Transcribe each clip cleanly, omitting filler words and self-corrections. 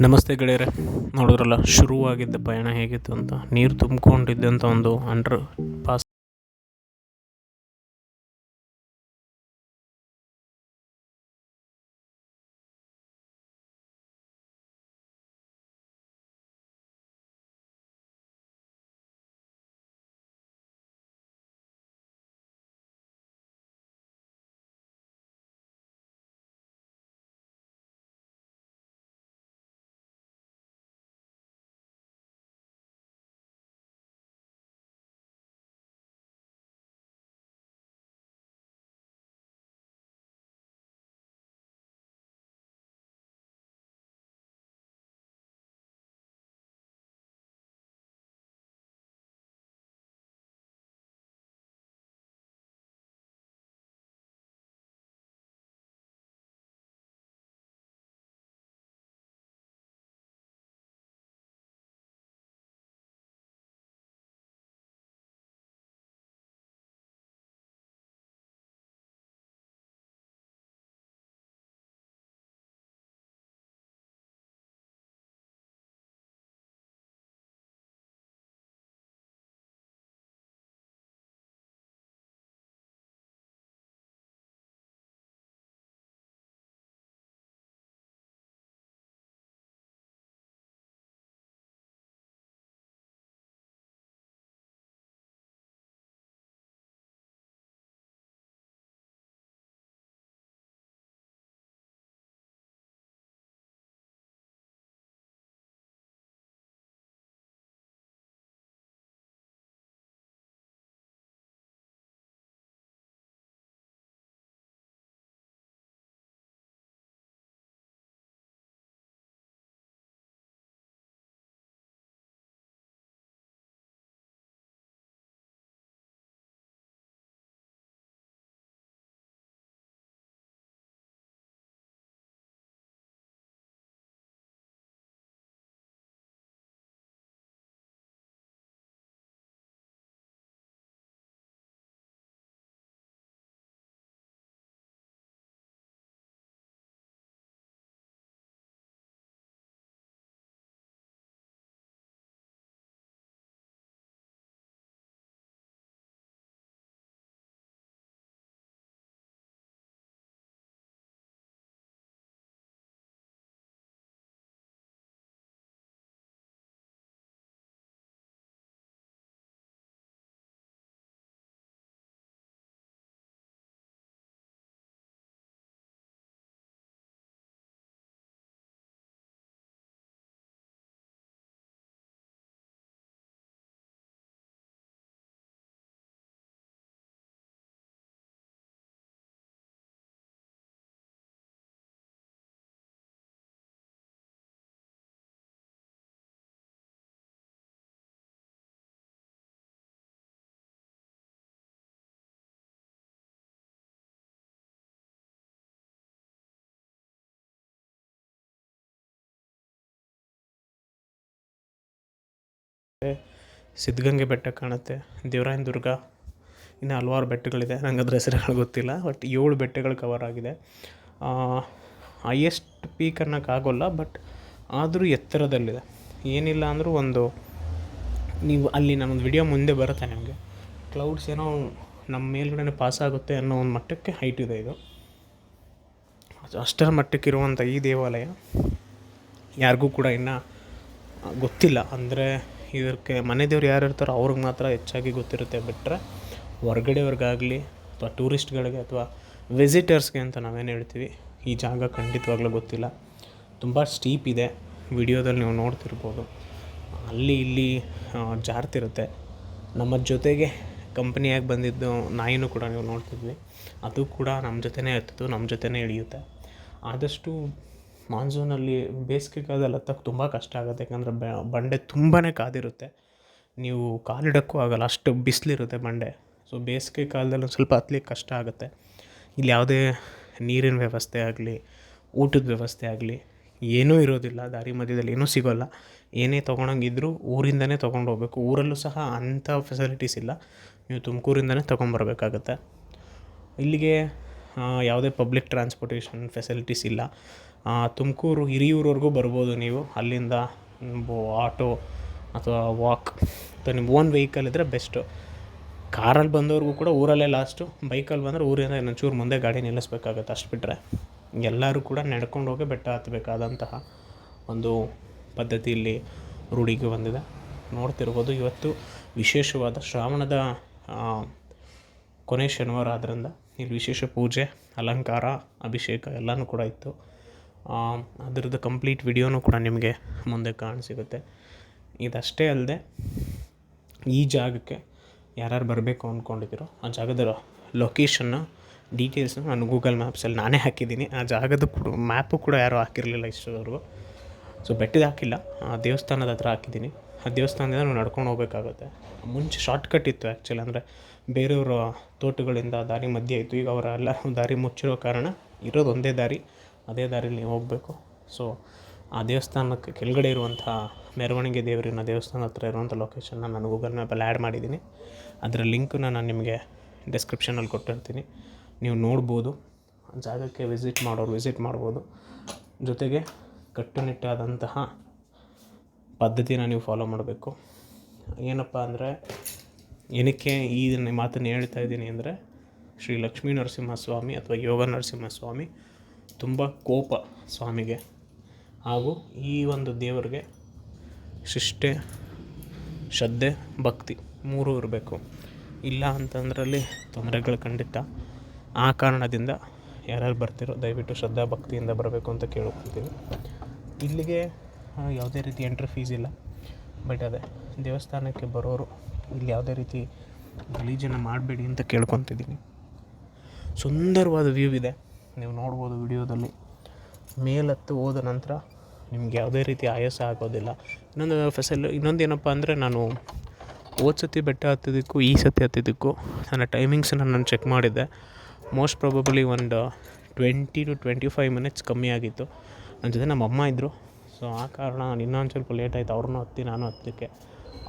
ನಮಸ್ತೆ ಗೆಳೆಯರೆ. ನೋಡಿದ್ರಲ್ಲ ಶುರುವಾಗಿದ್ದ ಪಯಣ ಹೇಗಿತ್ತು ಅಂತ. ನೀರು ತುಂಬಿಕೊಂಡಿದ್ದಂಥ ಒಂದು ಅಂಡರ್ ಪಾಸ್ ಸಿದ್ಧಗಂಗೆ ಬೆಟ್ಟ ಕಾಣುತ್ತೆ, ದೇವರಾಯನ ದುರ್ಗ, ಇನ್ನು ಹಲವಾರು ಬೆಟ್ಟಗಳಿದೆ. ನಂಗೆ ಅದ್ರ ಹೆಸರುಗಳು ಗೊತ್ತಿಲ್ಲ. ಬಟ್ 7 ಬೆಟ್ಟಗಳು ಕವರ್ ಆಗಿದೆ. ಹೈಯೆಸ್ಟ್ ಪೀಕ್ ಅನ್ನೋಕ್ಕಾಗೋಲ್ಲ, ಬಟ್ ಆದರೂ ಎತ್ತರದಲ್ಲಿದೆ. ಏನಿಲ್ಲ ಅಂದರೂ ಒಂದು ನೀವು ಅಲ್ಲಿ ನನ್ನೊಂದು ವಿಡಿಯೋ ಮುಂದೆ ಬರುತ್ತೆ ನಿಮಗೆ. ಕ್ಲೌಡ್ಸ್ ಏನೋ ನಮ್ಮ ಮೇಲ್ಗಡೆ ಪಾಸ್ ಆಗುತ್ತೆ ಅನ್ನೋ ಒಂದು ಮಟ್ಟಕ್ಕೆ ಹೈಟ್ ಇದೆ ಇದು. ಅಷ್ಟರ ಮಟ್ಟಕ್ಕಿರುವಂಥ ಈ ದೇವಾಲಯ ಯಾರಿಗೂ ಕೂಡ ಇನ್ನೂ ಗೊತ್ತಿಲ್ಲ. ಅಂದರೆ ಇದಕ್ಕೆ ಮನೆ ದೇವ್ರು ಯಾರು ಇರ್ತಾರೋ ಅವ್ರಿಗೆ ಮಾತ್ರ ಹೆಚ್ಚಾಗಿ ಗೊತ್ತಿರುತ್ತೆ. ಬಿಟ್ಟರೆ ಹೊರ್ಗಡೆಯವ್ರಿಗಾಗಲಿ ಅಥವಾ ಟೂರಿಸ್ಟ್ಗಳಿಗೆ ಅಥವಾ ವಿಸಿಟರ್ಸ್ಗೆ ಅಂತ ನಾವೇನು ಹೇಳ್ತೀವಿ, ಈ ಜಾಗ ಖಂಡಿತವಾಗ್ಲೂ ಗೊತ್ತಿಲ್ಲ. ತುಂಬ ಸ್ಟೀಪ್ ಇದೆ. ವಿಡಿಯೋದಲ್ಲಿ ನೀವು ನೋಡ್ತಿರ್ಬೋದು. ಅಲ್ಲಿ ಇಲ್ಲಿ ಜಾರ್ತಿರುತ್ತೆ. ನಮ್ಮ ಜೊತೆಗೆ ಕಂಪ್ನಿಯಾಗಿ ಬಂದಿದ್ದು ನಾಯಿನೂ ಕೂಡ ನೀವು ನೋಡ್ತಿದ್ವಿ. ಅದು ಕೂಡ ನಮ್ಮ ಜೊತೆನೇ ಇರ್ತಿತ್ತು, ನಮ್ಮ ಜೊತೆನೇ ಇಳಿಯುತ್ತೆ. ಆದಷ್ಟು ಮಾನ್ಸೂನಲ್ಲಿ ಬೇಸಿಗೆ ಕಾಲದಲ್ಲಿ ಹತ್ತಕ್ಕೆ ತುಂಬ ಕಷ್ಟ ಆಗುತ್ತೆ. ಯಾಕಂದರೆ ಬಂಡೆ ತುಂಬಾ ಕಾದಿರುತ್ತೆ. ನೀವು ಕಾಲಿಡೋಕ್ಕೂ ಆಗೋಲ್ಲ, ಅಷ್ಟು ಬಿಸಿಲಿರುತ್ತೆ ಬಂಡೆ. ಸೊ ಬೇಸಿಗೆ ಕಾಲದಲ್ಲಿ ಒಂದು ಸ್ವಲ್ಪ ಹತ್ಲಿಕ್ಕೆ ಕಷ್ಟ ಆಗುತ್ತೆ. ಇಲ್ಲಿ ಯಾವುದೇ ನೀರಿನ ವ್ಯವಸ್ಥೆ ಆಗಲಿ, ಊಟದ ವ್ಯವಸ್ಥೆ ಆಗಲಿ ಏನೂ ಇರೋದಿಲ್ಲ. ದಾರಿ ಮಧ್ಯದಲ್ಲಿ ಏನೂ ಸಿಗೋಲ್ಲ. ಏನೇ ತೊಗೊಳಂಗಿದ್ರೂ ಊರಿಂದನೇ ತೊಗೊಂಡು ಹೋಗ್ಬೇಕು. ಊರಲ್ಲೂ ಸಹ ಅಂಥ ಫೆಸಿಲಿಟೀಸ್ ಇಲ್ಲ. ನೀವು ತುಮಕೂರಿಂದನೇ ತೊಗೊಂಬರ್ಬೇಕಾಗತ್ತೆ. ಇಲ್ಲಿಗೆ ಯಾವುದೇ ಪಬ್ಲಿಕ್ ಟ್ರಾನ್ಸ್ಪೋರ್ಟೇಷನ್ ಫೆಸಿಲಿಟೀಸ್ ಇಲ್ಲ. ತುಮಕೂರು ಹಿರಿಯೂರ್ವರೆಗೂ ಬರ್ಬೋದು ನೀವು. ಅಲ್ಲಿಂದ ಆಟೋ ಅಥವಾ ವಾಕ್ ಅಥವಾ ನಿಮ್ಮ ಓನ್ ವೆಹಿಕಲ್ ಇದ್ದರೆ ಬೆಸ್ಟು. ಕಾರಲ್ಲಿ ಬಂದವ್ರಿಗೂ ಕೂಡ ಊರಲ್ಲೇ ಲಾಸ್ಟು. ಬೈಕಲ್ಲಿ ಬಂದರೆ ಊರಿಂದ ಇನ್ನೊಂಚೂರು ಮುಂದೆ ಗಾಡಿ ನಿಲ್ಲಿಸ್ಬೇಕಾಗತ್ತೆ. ಅಷ್ಟು ಬಿಟ್ಟರೆ ಎಲ್ಲರೂ ಕೂಡ ನಡ್ಕೊಂಡು ಹೋಗಿ ಬೆಟ್ಟ ಹತ್ತಬೇಕಾದಂತಹ ಒಂದು ಪದ್ಧತಿ ಇಲ್ಲಿ ರೂಢಿಗೆ ಬಂದಿದೆ. ನೋಡ್ತಿರ್ಬೋದು, ಇವತ್ತು ವಿಶೇಷವಾದ ಶ್ರಾವಣದ ಕೊನೆ ಶನಿವಾರ ಆದ್ದರಿಂದ ಇಲ್ಲಿ ವಿಶೇಷ ಪೂಜೆ, ಅಲಂಕಾರ, ಅಭಿಷೇಕ ಎಲ್ಲನೂ ಕೂಡ ಇತ್ತು. ಅದರದ್ದು ಕಂಪ್ಲೀಟ್ ವಿಡಿಯೋನೂ ಕೂಡ ನಿಮಗೆ ಮುಂದೆ ಕಾಣಸಿಗುತ್ತೆ. ಇದಷ್ಟೇ ಅಲ್ಲದೆ ಈ ಜಾಗಕ್ಕೆ ಯಾರ್ಯಾರು ಬರಬೇಕು ಅಂದ್ಕೊಂಡಿದ್ದೀರೋ ಆ ಜಾಗದ ಲೊಕೇಶನ್ನ ಡೀಟೇಲ್ಸನ್ನು ನಾನು ಗೂಗಲ್ ಮ್ಯಾಪ್ಸಲ್ಲಿ ನಾನೇ ಹಾಕಿದ್ದೀನಿ. ಆ ಜಾಗದ ಕೂಡ ಮ್ಯಾಪು ಕೂಡ ಯಾರೂ ಹಾಕಿರಲಿಲ್ಲ ಇಷ್ಟರವರೆಗೂ. ಸೊ ಬೆಟ್ಟದ ಹಾಕಿಲ್ಲ, ಆ ದೇವಸ್ಥಾನದ ಹತ್ರ ಹಾಕಿದ್ದೀನಿ. ಆ ದೇವಸ್ಥಾನದಿಂದ ನಾವು ನಡ್ಕೊಂಡು ಹೋಗ್ಬೇಕಾಗುತ್ತೆ. ಮುಂಚೆ ಶಾರ್ಟ್ಕಟ್ ಇತ್ತು ಆ್ಯಕ್ಚುಲಿ, ಅಂದರೆ ಬೇರೆಯವರ ತೋಟಗಳಿಂದ ದಾರಿ ಮಧ್ಯೆ ಇತ್ತು. ಈಗ ಅವರೆಲ್ಲ ದಾರಿ ಮುಚ್ಚಿರೋ ಕಾರಣ ಇರೋದು ಒಂದೇ ದಾರಿ, ಅದೇ ದಾರಿಲಿ ಹೋಗಬೇಕು. ಸೊ ಆ ದೇವಸ್ಥಾನಕ್ಕೆ ಕೆಳಗಡೆ ಇರುವಂಥ ಮೆರವಣಿಗೆ ದೇವರಿನ ದೇವಸ್ಥಾನ ಹತ್ರ ಇರುವಂಥ ಲೊಕೇಶನ್ನ ನಾನು ಗೂಗಲ್ ಮ್ಯಾಪಲ್ಲಿ ಆ್ಯಡ್ ಮಾಡಿದ್ದೀನಿ. ಅದರ ಲಿಂಕನ್ನ ನಾನು ನಿಮಗೆ ಡಿಸ್ಕ್ರಿಪ್ಷನಲ್ಲಿ ಕೊಟ್ಟಿರ್ತೀನಿ, ನೀವು ನೋಡ್ಬೋದು. ಜಾಗಕ್ಕೆ ವಿಸಿಟ್ ಮಾಡ್ಬೋದು. ಜೊತೆಗೆ ಕಟ್ಟುನಿಟ್ಟಾದಂತಹ ಪದ್ಧತಿನ ನೀವು ಫಾಲೋ ಮಾಡಬೇಕು. ಏನಪ್ಪ ಅಂದರೆ, ಏನಕ್ಕೆ ಈ ಮಾತನ್ನು ಹೇಳ್ತಾ ಇದ್ದೀನಿ ಅಂದರೆ, ಶ್ರೀ ಲಕ್ಷ್ಮೀ ನರಸಿಂಹಸ್ವಾಮಿ ಅಥವಾ ಯೋಗ ನರಸಿಂಹಸ್ವಾಮಿ ತುಂಬ ಕೋಪ ಸ್ವಾಮಿಗೆ, ಹಾಗೂ ಈ ಒಂದು ದೇವರಿಗೆ ಶಿಷ್ಟೆ, ಶ್ರದ್ಧೆ, ಭಕ್ತಿ ಮೂರೂ ಇರಬೇಕು. ಇಲ್ಲ ಅಂತಂದ್ರಲ್ಲಿ ತೊಂದರೆಗಳು ಖಂಡಿತ. ಆ ಕಾರಣದಿಂದ ಯಾರ್ಯಾರು ಬರ್ತಿರೋ ದಯವಿಟ್ಟು ಶ್ರದ್ಧಾ ಭಕ್ತಿಯಿಂದ ಬರಬೇಕು ಅಂತ ಕೇಳ್ಕೊಳ್ತೀವಿ. ಇಲ್ಲಿಗೆ ಯಾವುದೇ ರೀತಿ ಎಂಟ್ರಿ ಫೀಸ್ ಇಲ್ಲ. ಬಟ್ ಅದೇ ದೇವಸ್ಥಾನಕ್ಕೆ ಬರೋರು ಇಲ್ಲಿ ಯಾವುದೇ ರೀತಿ ಗಲೀಜನ್ನು ಮಾಡಬೇಡಿ ಅಂತ ಕೇಳ್ಕೊತಿದ್ದೀನಿ. ಸುಂದರವಾದ ವ್ಯೂ ಇದೆ, ನೀವು ನೋಡ್ಬೋದು ವಿಡಿಯೋದಲ್ಲಿ. ಮೇಲತ್ತು ಹೋದ ನಂತರ ನಿಮ್ಗೆ ಯಾವುದೇ ರೀತಿ ಆಯಾಸ ಆಗೋದಿಲ್ಲ. ಇನ್ನೊಂದೇನಪ್ಪ ಅಂದರೆ, ನಾನು ಹೋದ ಸತಿ ಬೆಟ್ಟ ಹತ್ತಿದ್ದಕ್ಕೂ ಈ ಸತಿ ಹತ್ತಿದ್ದಕ್ಕೂ ನನ್ನ ಟೈಮಿಂಗ್ಸನ್ನು ನಾನು ಚೆಕ್ ಮಾಡಿದ್ದೆ. ಮೋಸ್ಟ್ ಪ್ರಾಬಬಲಿ ಒಂದು 20 to 25 ಮಿನಿಟ್ಸ್ ಕಮ್ಮಿ ಆಗಿತ್ತು. ನನ್ನ ಜೊತೆ ನಮ್ಮ ಅಮ್ಮ ಇದ್ದರು. ಸೊ ಆ ಕಾರಣ ನಾನು ಇನ್ನೊಂದು ಸ್ವಲ್ಪ ಲೇಟ್ ಆಯಿತು. ಅವ್ರನ್ನೂ ಹತ್ತಿ ನಾನು ಹತ್ತಕ್ಕೆ.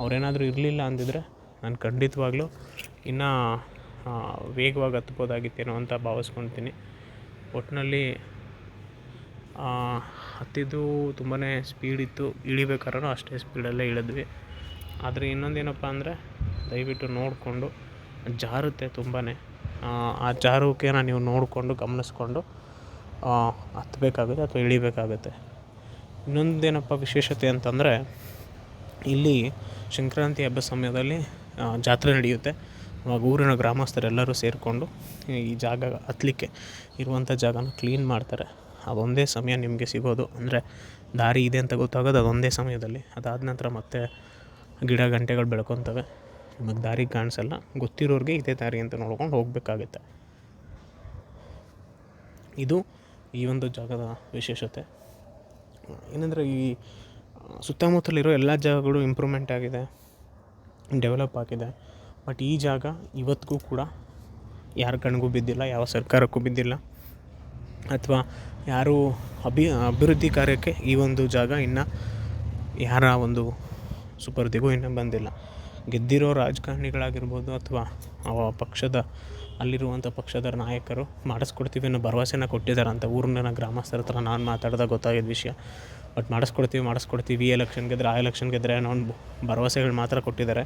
ಅವರೇನಾದರೂ ಇರಲಿಲ್ಲ ಅಂದಿದ್ರೆ ನಾನು ಖಂಡಿತವಾಗ್ಲೂ ಇನ್ನೂ ವೇಗವಾಗಿ ಹತ್ಬೋದಾಗಿತ್ತೇನೋ ಅಂತ ಭಾವಿಸ್ಕೊಳ್ತೀನಿ. ಒಟ್ಟಿನಲ್ಲಿ ಹತ್ತಿದ್ದು ತುಂಬಾ ಸ್ಪೀಡಿತ್ತು. ಇಳಿಬೇಕಾದ್ರೂ ಅಷ್ಟೇ ಸ್ಪೀಡಲ್ಲೇ ಇಳಿದ್ವಿ. ಆದರೆ ಇನ್ನೊಂದೇನಪ್ಪ ಅಂದರೆ, ದಯವಿಟ್ಟು ನೋಡಿಕೊಂಡು, ಜಾರುತ್ತೆ ತುಂಬಾ. ಆ ಜಾರುವಿಕೆನ ನೀವು ನೋಡಿಕೊಂಡು ಗಮನಿಸ್ಕೊಂಡು ಹತ್ತಬೇಕಾಗುತ್ತೆ ಅಥವಾ ಇಳಿಬೇಕಾಗುತ್ತೆ. ಇನ್ನೊಂದೇನಪ್ಪ ವಿಶೇಷತೆ ಅಂತಂದರೆ, ಇಲ್ಲಿ ಸಂಕ್ರಾಂತಿ ಹಬ್ಬದ ಸಮಯದಲ್ಲಿ ಜಾತ್ರೆ ನಡೆಯುತ್ತೆ. ಆವಾಗ ಊರಿನ ಗ್ರಾಮಸ್ಥರೆಲ್ಲರೂ ಸೇರಿಕೊಂಡು ಈ ಜಾಗ ಹತ್ತಲಿಕ್ಕೆ ಇರುವಂಥ ಜಾಗನ ಕ್ಲೀನ್ ಮಾಡ್ತಾರೆ. ಅದೊಂದೇ ಸಮಯ ನಿಮಗೆ ಸಿಗೋದು, ಅಂದರೆ ದಾರಿ ಇದೆ ಅಂತ ಗೊತ್ತಾಗೋದು ಅದೊಂದೇ ಸಮಯದಲ್ಲಿ. ಅದಾದ ನಂತರ ಮತ್ತೆ ಗಿಡ ಗಂಟೆಗಳು ಬೆಳ್ಕೊತವೆ, ನಿಮಗೆ ದಾರಿ ಕಾಣಿಸಲ್ಲ. ಗೊತ್ತಿರೋರಿಗೆ ಇದೇ ದಾರಿ ಅಂತ ನೋಡ್ಕೊಂಡು ಹೋಗಬೇಕಾಗುತ್ತೆ. ಇದು ಈ ಒಂದು ಜಾಗದ ವಿಶೇಷತೆ. ಏನಂದರೆ, ಈ ಸುತ್ತಮುತ್ತಲಿರೋ ಎಲ್ಲ ಜಾಗಗಳು ಇಂಪ್ರೂವ್ಮೆಂಟ್ ಆಗಿದೆ, ಡೆವಲಪ್ ಆಗಿದೆ. ಬಟ್ ಈ ಜಾಗ ಇವತ್ತಿಗೂ ಕೂಡ ಯಾರ ಕಣ್ಗೂ ಬಿದ್ದಿಲ್ಲ, ಯಾವ ಸರ್ಕಾರಕ್ಕೂ ಬಿದ್ದಿಲ್ಲ, ಅಥವಾ ಯಾರೂ ಅಭಿವೃದ್ಧಿ ಕಾರ್ಯಕ್ಕೆ ಈ ಒಂದು ಜಾಗ ಇನ್ನು ಯಾರ ಒಂದು ಸುಪರ್ದಿಗೂ ಇನ್ನೂ ಬಂದಿಲ್ಲ. ಗೆದ್ದಿರೋ ರಾಜಕಾರಣಿಗಳಾಗಿರ್ಬೋದು ಅಥವಾ ಅಲ್ಲಿರುವಂಥ ಪಕ್ಷದ ನಾಯಕರು ಮಾಡಿಸ್ಕೊಡ್ತೀವಿ ಅನ್ನೋ ಭರವಸೆನ ಕೊಟ್ಟಿದ್ದಾರಂತ ಊರಿನ ಗ್ರಾಮಸ್ಥರ ಹತ್ರ ನಾನು ಮಾತಾಡಿದಾಗ ಗೊತ್ತಾಗಿದ್ದ ವಿಷಯ. ಬಟ್ ಮಾಡಿಸ್ಕೊಡ್ತೀವಿ, ಈ ಎಲೆಕ್ಷನ್ ಗೆದ್ದರೆ ಆ ಎಲೆಕ್ಷನ್ ಗೆದ್ದರೆ ಅನ್ನೋ ಒಂದು ಭರವಸೆಗಳು ಮಾತ್ರ ಕೊಟ್ಟಿದ್ದಾರೆ.